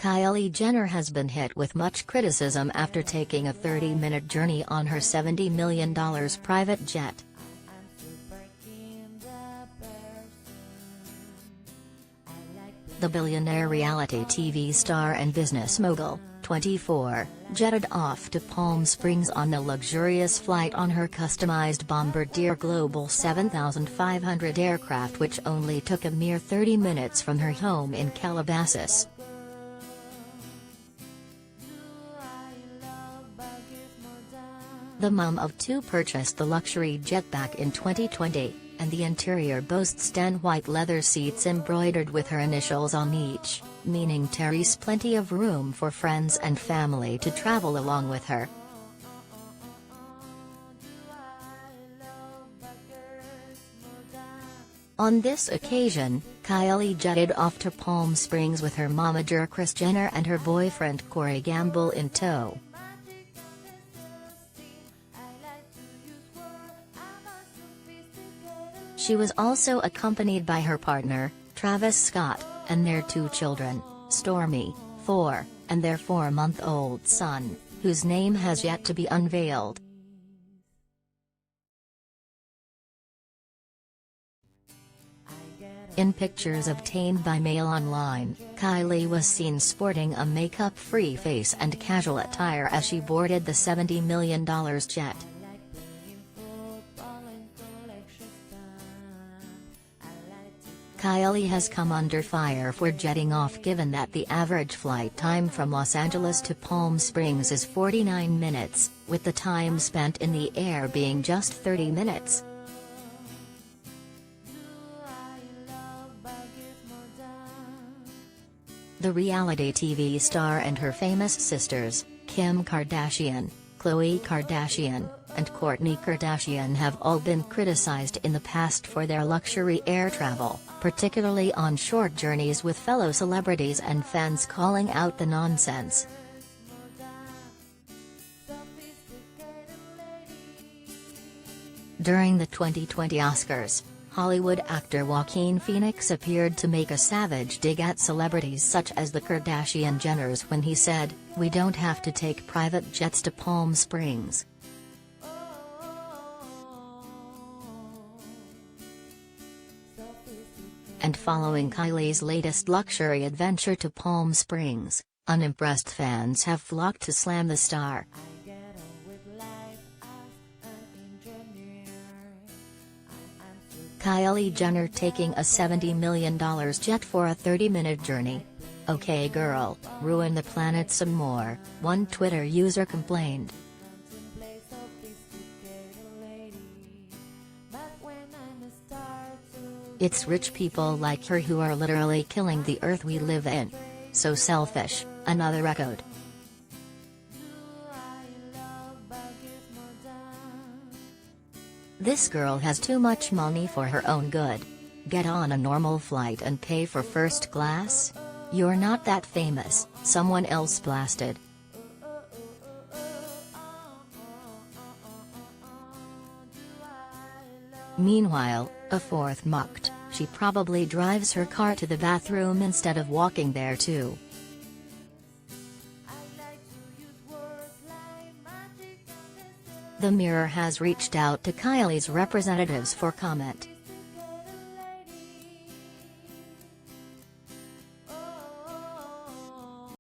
Kylie Jenner has been hit with much criticism after taking a 30-minute journey on her $70 million private jet. The billionaire reality TV star and business mogul, 24, jetted off to Palm Springs on a luxurious flight on her customized Bombardier Global 7500 aircraft, which only took a mere 30 minutes from her home in Calabasas. The mom of two purchased the luxury jet back in 2020, and the interior boasts 10 white leather seats embroidered with her initials on each, meaning there's plenty of room for friends and family to travel along with her. On this occasion, Kylie jetted off to Palm Springs with her momager Kris Jenner and her boyfriend Corey Gamble in tow. She was also accompanied by her partner, Travis Scott, and their two children, Stormy, 4, and their 4-month-old son, whose name has yet to be unveiled. In pictures obtained by Mail Online, Kylie was seen sporting a makeup-free face and casual attire as she boarded the $70 million jet. Kylie has come under fire for jetting off, given that the average flight time from Los Angeles to Palm Springs is 49 minutes, with the time spent in the air being just 30 minutes. The reality TV star and her famous sisters, Kim Kardashian, Khloe Kardashian, and Kourtney Kardashian, have all been criticized in the past for their luxury air travel, particularly on short journeys, with fellow celebrities and fans calling out the nonsense. During the 2020 Oscars, Hollywood actor Joaquin Phoenix appeared to make a savage dig at celebrities such as the Kardashian-Jenners when he said, "We don't have to take private jets to Palm Springs." And following Kylie's latest luxury adventure to Palm Springs, unimpressed fans have flocked to slam the star. Kylie Jenner taking a $70 million jet for a 30-minute journey. "Okay girl, ruin the planet some more," one Twitter user complained. "It's rich people like her who are literally killing the earth we live in. So selfish," another echoed. "This girl has too much money for her own good. Get on a normal flight and pay for first class? You're not that famous," someone else blasted. Meanwhile, a fourth mocked, "She probably drives her car to the bathroom instead of walking there too." The Mirror has reached out to Kylie's representatives for comment.